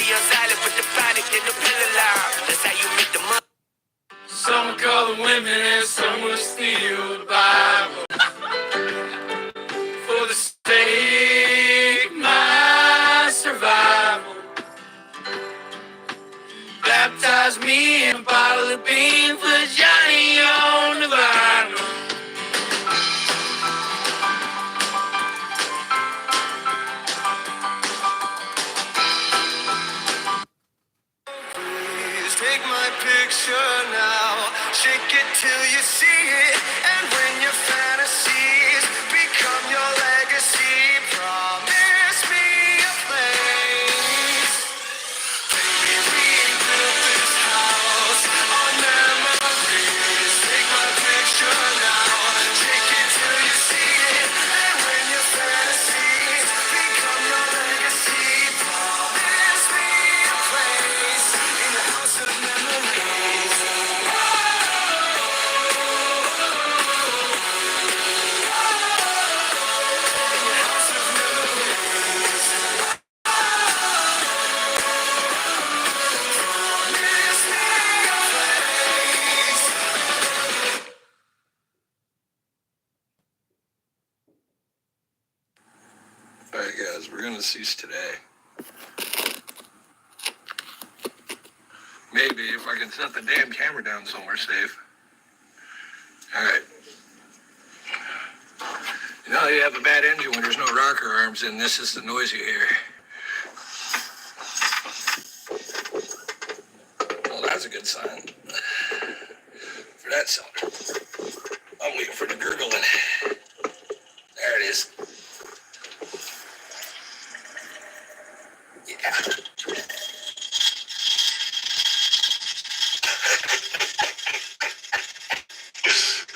be on silent with the product and the pill alarm. That's how you make the money. Some will call the women and some will steal the Bible. For the sake of my survival. Baptize me in a bottle of bean for Johnny on the vinyl. Please take my picture now. Shake it till you see it. And when your fantasies become your legacy, promise me a place. Baby, we built this house on memories. Take my picture now. Shake it till you see it. And when your fantasies become your legacy, promise me a place in the house of memories. Alright guys, we're gonna cease today. Maybe if I can set the damn camera down somewhere safe. Alright. You know you have a bad engine when there's no rocker arms and this is the noise you hear. Well, that's a good sign. For that sound. I'm waiting for the gurgling. There it is. Yeah.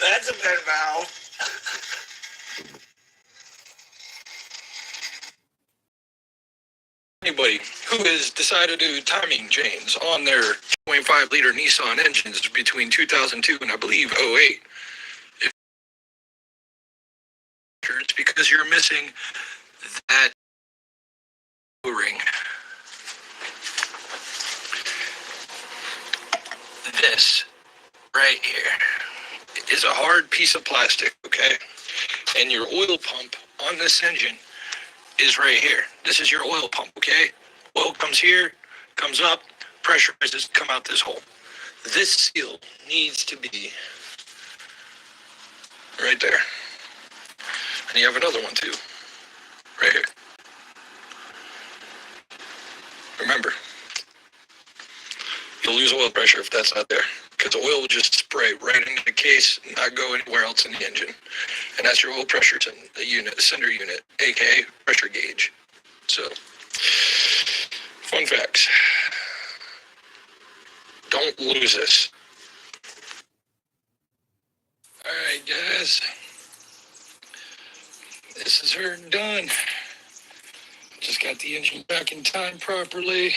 That's a bad valve. Anybody who has decided to do timing chains on their 2.5 liter Nissan engines between 2002 and I believe '08, it's because you're missing that ring. This right here is a hard piece of plastic, okay? And your oil pump on this engine is right here. This is your oil pump, okay? Oil comes here, comes up, pressurizes, come out this hole. This seal needs to be right there. And you have another one too, right here. Remember, you'll lose oil pressure if that's not there, because the oil will just spray right into the case and not go anywhere else in the engine. And that's your oil pressure unit, sender unit, aka pressure gauge. So, fun facts. Don't lose this. Alright guys, this is her done. Just got the engine back in time properly. I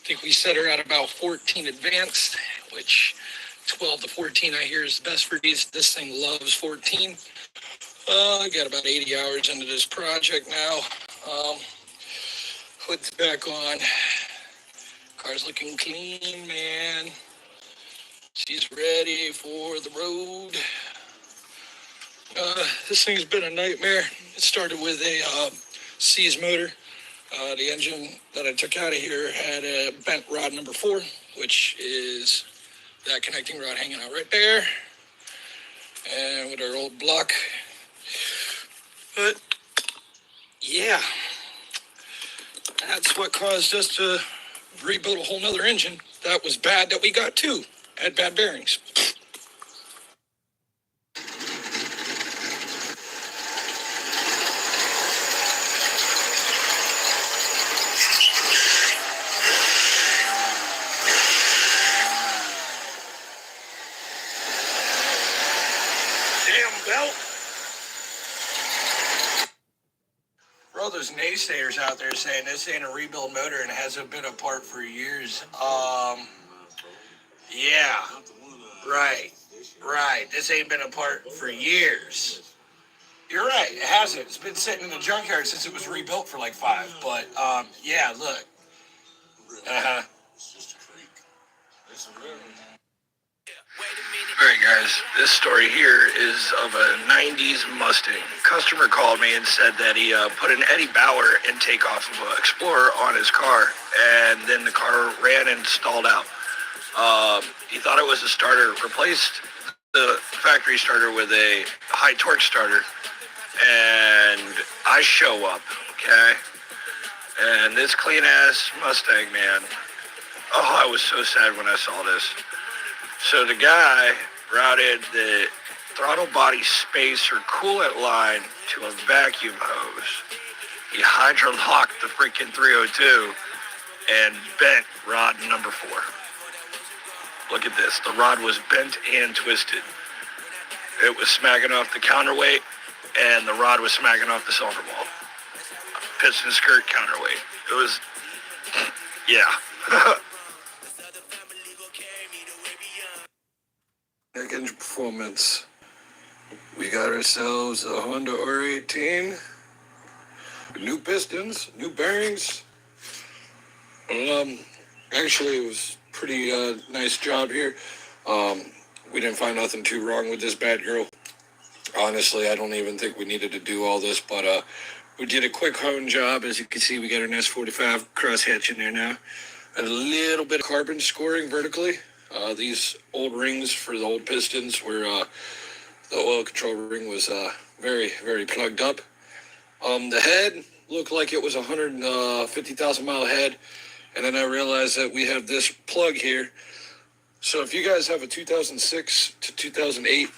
think we set her at about 14 advanced, which 12 to 14 I hear is best for these. This thing loves 14. I got about 80 hours into this project now. Hood's back on. Car's looking clean, man. She's ready for the road. This thing's been a nightmare. It started with a C's motor. The engine that I took out of here had a bent rod number 4, which is that connecting rod hanging out right there. And with our old block. But, yeah. That's what caused us to rebuild a whole nother engine. That was bad that we got too. Had bad bearings. Those naysayers out there saying this ain't a rebuild motor and hasn't been apart for years. Yeah, right. This ain't been apart for years. You're right, it hasn't. It's been sitting in the junkyard since it was rebuilt for like 5. But yeah, look, guys, this story here is of a 90s Mustang. Customer called me and said that he put an Eddie Bauer intake off of an Explorer on his car, and then the car ran and stalled out. He thought it was a starter, replaced the factory starter with a high torque starter, and I show up, okay? And this clean ass Mustang, man, oh, I was so sad when I saw this. So the guy routed the throttle body spacer coolant line to a vacuum hose. He hydrolocked the freaking 302 and bent rod number 4. Look at this. The rod was bent and twisted. It was smacking off the counterweight, and the rod was smacking off the cylinder wall. Piston skirt counterweight. It was, yeah. Check engine performance. We got ourselves a Honda R18. New pistons, new bearings. Actually, it was pretty nice job here. We didn't find nothing too wrong with this bad girl. Honestly, I don't even think we needed to do all this, but we did a quick hone job. As you can see, we got an S45 crosshatch in there now. A little bit of carbon scoring vertically. These old rings for the old pistons where the oil control ring was very, very plugged up. The head looked like it was a 150,000 mile head. And then I realized that we have this plug here. So if you guys have a 2006 to 2008,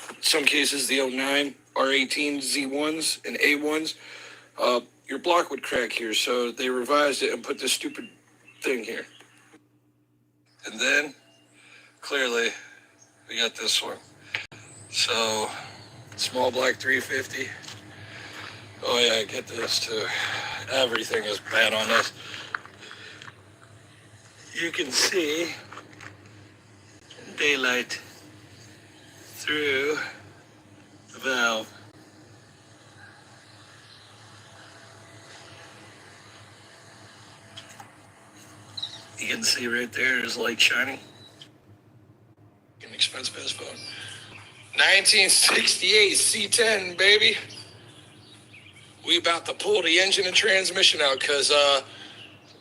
in some cases the 09 R18 Z1s and A1s, your block would crack here. So they revised it and put this stupid thing here. And then clearly we got this one. So small black 350. Oh yeah, get this too. Everything is bad on this. You can see daylight through the valve. You can see right there, there's light shining. An expensive ass phone. 1968 C10, baby. We about to pull the engine and transmission out because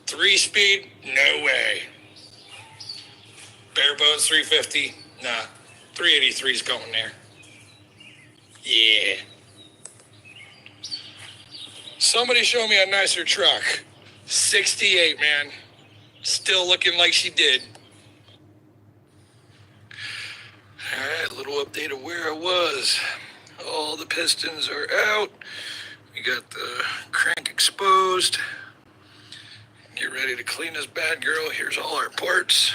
3-speed, no way. Bare bones 350, nah. 383's going there. Yeah. Somebody show me a nicer truck. 68, man. Still looking like she did. All right, a little update of where I was. All the pistons are out. We got the crank exposed. Get ready to clean this bad girl. Here's all our parts.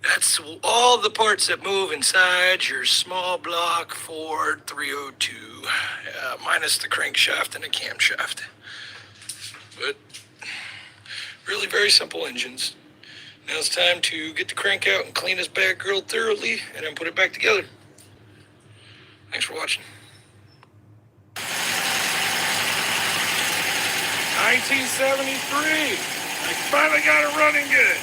That's all the parts that move inside your small block Ford 302, minus the crankshaft and the camshaft. But really very simple engines. Now it's time to get the crank out and clean this bad girl thoroughly and then put it back together. Thanks for watching. 1973. I finally got it running good.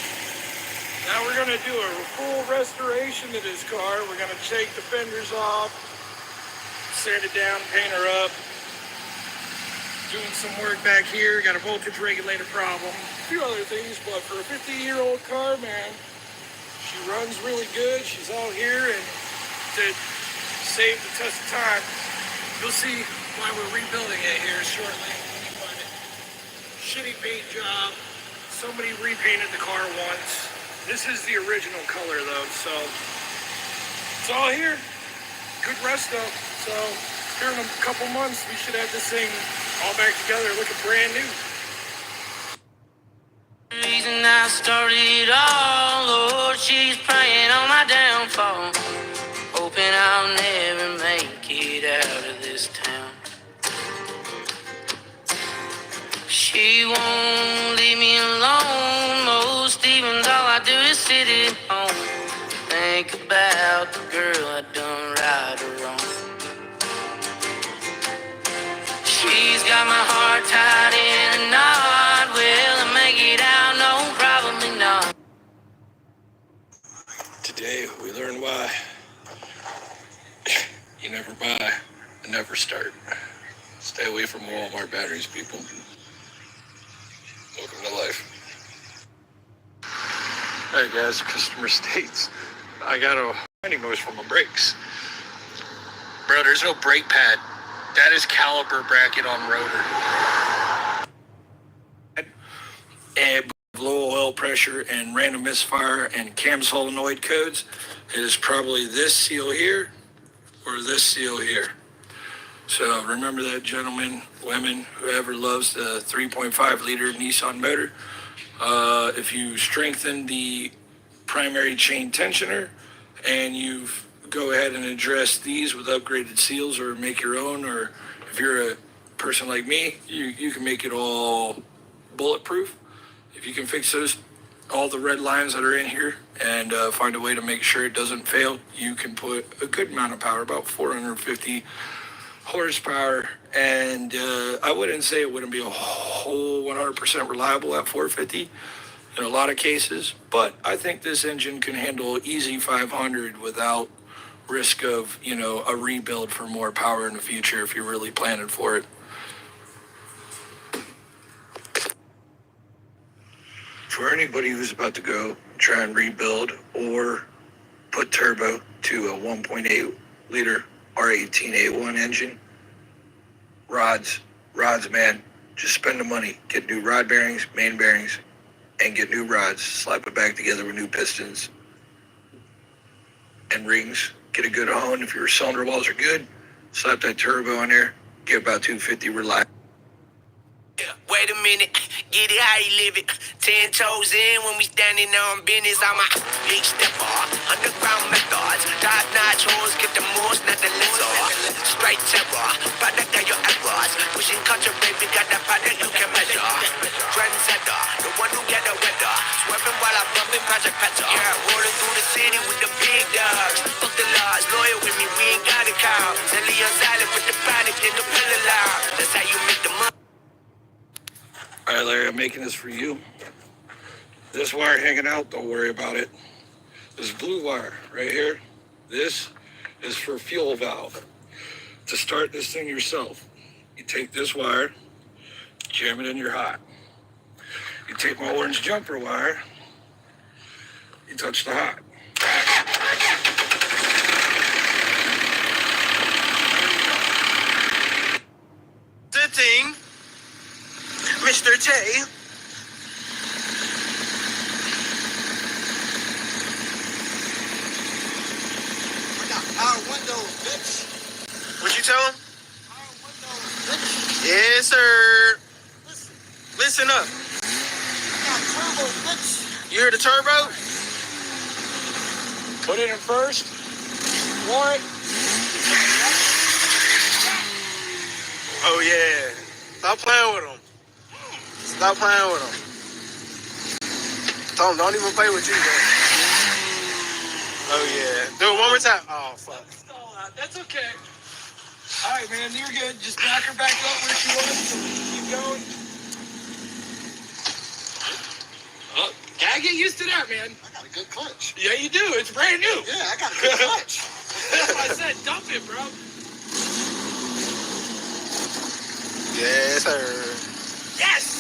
Now we're going to do a full restoration to this car. We're going to take the fenders off, sand it down, paint her up. Doing some work back here. Got a voltage regulator problem. A few other things, but for a 50-year-old car, man, she runs really good. She's out here, and to save the test of time, you'll see why we're rebuilding it here shortly. Shitty paint job. Somebody repainted the car once. This is the original color though, so it's all here. Good rest up. So here in a couple months, we should have this thing all back together, looking brand new. The reason I started it all, Lord, she's praying on my downfall, hoping I'll never make it out of this town. She won't leave me alone. Most evenings all I do is sit at home, think about the girl I done right or wrong. She's got my heart tied in a knot. Will I make it out? No, probably not. day, we learned why you never buy and never start. Stay away from Walmart batteries, people. Welcome to life. All right, guys, customer states. I got a grinding noise from my brakes. Bro, there's no brake pad. That is caliper bracket on rotor. And low oil pressure and random misfire and cam solenoid codes, it is probably this seal here or this seal here. So remember that, gentlemen, women, whoever loves the 3.5 liter Nissan motor. If you strengthen the primary chain tensioner and you go ahead and address these with upgraded seals or make your own, or if you're a person like me, you can make it all bulletproof. If you can fix those, all the red lines that are in here, and find a way to make sure it doesn't fail, you can put a good amount of power, about 450 horsepower, and I wouldn't say it wouldn't be a whole 100% reliable at 450 in a lot of cases, but I think this engine can handle easy 500 without risk of, a rebuild for more power in the future if you're really planning for it. For anybody who's about to go try and rebuild or put turbo to a 1.8 liter R18A1 engine, rods, man, just spend the money. Get new rod bearings, main bearings, and get new rods. Slap it back together with new pistons and rings. Get a good hone. If your cylinder walls are good, slap that turbo in there. Get about 250 reliable. Wait a minute, get it how you live it. 10 toes in when we standing on business. I'm a big stepper, underground methods. Top notch hoes, get the most, not the lesser. Straight terror, product of your errors. Pushing culture, baby, got that product you can measure. Trendsetter, the one who get the weather. Swerving while I'm bumping Project Petter. Yeah, rolling through the city with the big dogs. Fuck the laws, loyal with me, we ain't got a cow. Silly on silent with the product in the pillar loud. That's how you make the money. All right, Larry, I'm making this for you. This wire hanging out, don't worry about it. This blue wire right here, this is for fuel valve. To start this thing yourself, you take this wire, jam it in your hot. You take my orange jumper wire, you touch the hot. Sitting, Mr. J. I got power windows, bitch. What you tell him? Power windows, bitch. Yes, sir. Listen up. I got turbo, bitch. You hear the turbo? Put it in first. Warrant. Oh, yeah. Stop playing with him. Stop playing with him. Tom, don't even play with you, man. Oh, yeah. Do it one more time. Oh, fuck. That's okay. All right, man, you're good. Just back her back up where she was. Keep going. Oh, gotta get used to that, man. I got a good clutch. Yeah, you do. It's brand new. Yeah, I got a good clutch. That's why I said dump it, bro. Yes, sir. Yes!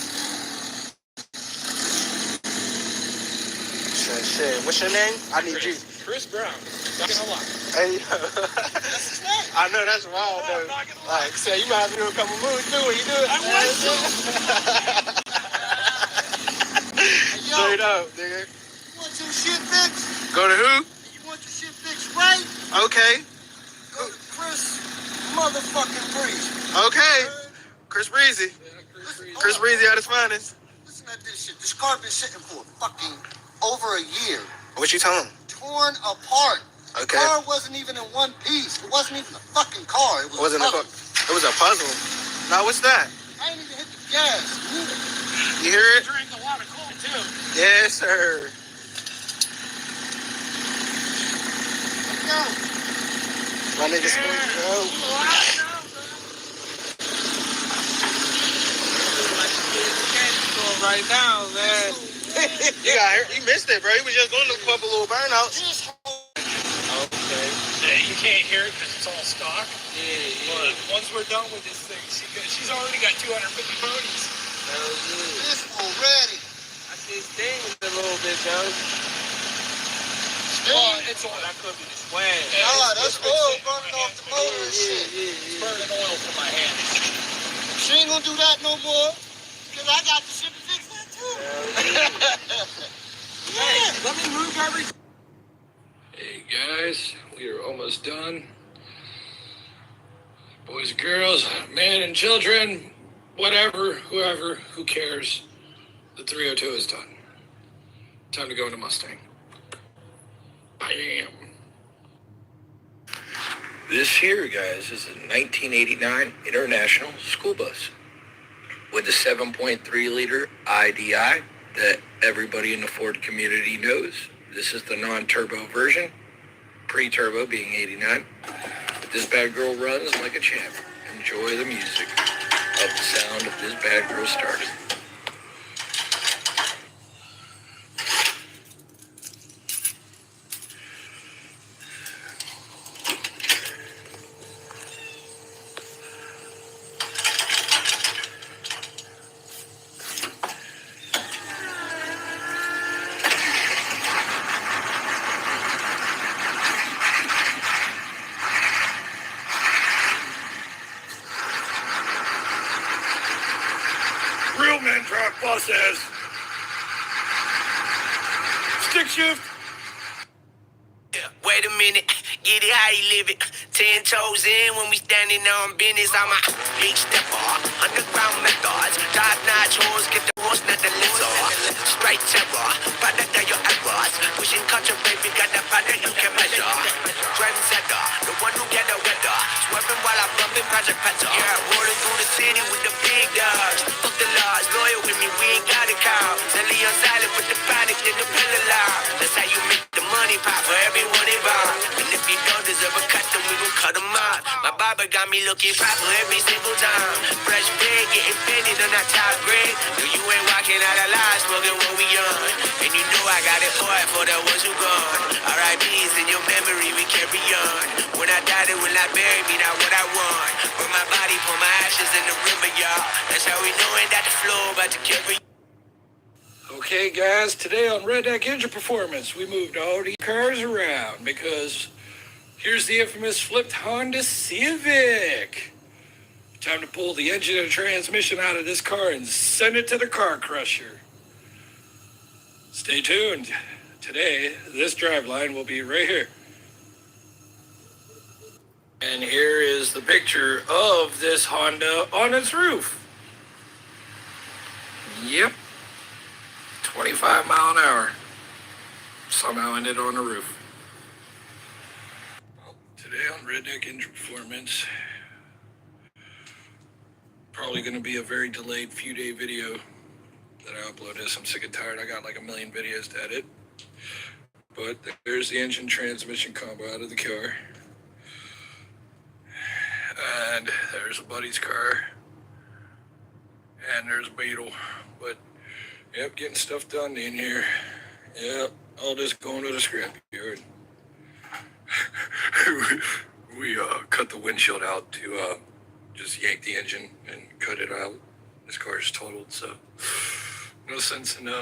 Shit. What's your name? I need you. Chris Brown. Not gonna lie. Hey, That's his name. I know that's wild, though. Not gonna lie. Like, say, you might have to do a couple moves, too, when you do it. I want to. Hey, yo, Straight up, nigga. you want your shit fixed? Go to who? You want your shit fixed right? Okay. Go to Chris motherfucking Breeze. Okay. Chris Breezy. Chris Breezy at his finest. Listen at this shit. This car been sitting for fucking over a year. What you tell him? Torn apart. Okay. The car wasn't even in one piece. It wasn't even a fucking car. It was Wasn't a a puzzle. It was a puzzle. Now, what's that? I ain't even hit the gas. Neither. You hear it? Drink a lot of cold, too. Yes, sir. Let's go. My nigga Squeak, bro. Right now, man. You missed it, bro. He was just going to pump a little burnouts. This whole You can't hear it because it's all stock. Yeah. But once we're done with this thing, she's already got 250 ponies. This already. I see it stings a little bit, Joe. Sting? It's oil. That could be the swag. Nah, that's oil burning off the motor and shit. It's burning oil from my hand. She ain't gonna do that no more. Because I got the shit to fix that too. Hey, let me move everything. Hey guys, we are almost done. Boys and girls, men and children, whatever, whoever, who cares. The 302 is done. Time to go into Mustang. Bam. This here, guys, is a 1989 International school bus with a 7.3 liter IDI that everybody in the Ford community knows. This is the non-turbo version, pre-turbo being 89. But this bad girl runs like a champ. Enjoy the music of the sound of this bad girl starting. Real men drive buses. Stick shift. Wait a minute, get it how you live it. 10 toes in when we standing on business. I'm a big stepper, underground methods. Top-notch horse, get the horse, not the lizard. Straight terror, product of your errors. Pushing culture, baby, got the product you can measure. Trendsetter, the one who get the weather. Swerving while I'm bumping Project Petter. Yeah, rolling through the city with the big dogs. Fuck the laws, loyal with me, we ain't got a cow. Zelly on silent with the product in the pillar loud. That's how you make the money pop for everyone involved. And if you don't deserve a cut, then we gon' cut them out. My barber got me looking proper every single time. Fresh pig, getting fitted on that top grade. No, you ain't walking out alive, smoking what we on. And you know I got it for the ones who gone. R.I.P.'s in your memory, we carry on. When I die, they will not bury me, not what I want. Burn my body, pour my ashes in the river, y'all. That's how we knowin' that the flow about to carry. Okay, guys, today on Redneck Engine Performance, we moved all the cars around because here's the infamous flipped Honda Civic. Time to pull the engine and transmission out of this car and send it to the car crusher. Stay tuned. Today, this driveline will be right here. And here is the picture of this Honda on its roof. Yep. 25 mile an hour. Somehow ended on the roof. Today on Redneck Engine Performance, probably going to be a very delayed few day video that I upload this. I'm sick and tired. I got like a million videos to edit. But there's the engine transmission combo out of the car. And there's a buddy's car. And there's a Beetle. But yep, getting stuff done in here. Yep, all this going to the scrapyard. we cut the windshield out to just yank the engine and cut it out. This car is totaled, so no sense in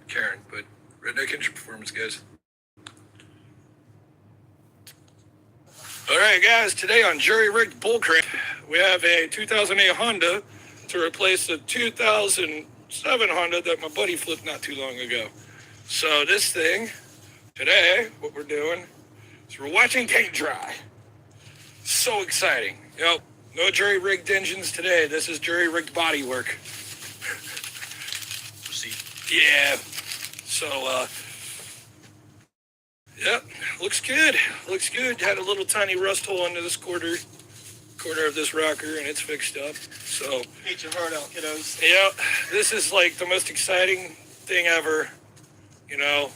caring. But Redneck Engine Performance, guys. All right, guys. Today on Jury Rigged Bullcrap, we have a 2008 Honda to replace the 2007 Honda that my buddy flipped not too long ago. So this thing, today, what we're doing is we're watching paint dry. So exciting. Yep, no jury rigged engines today. This is jury rigged body work. See. Yeah. So, yep, looks good. Looks good. Had a little tiny rust hole into this corner of this rocker, and it's fixed up. So, Get your heart out, kiddos. yeah, this is like the most exciting thing ever. You know,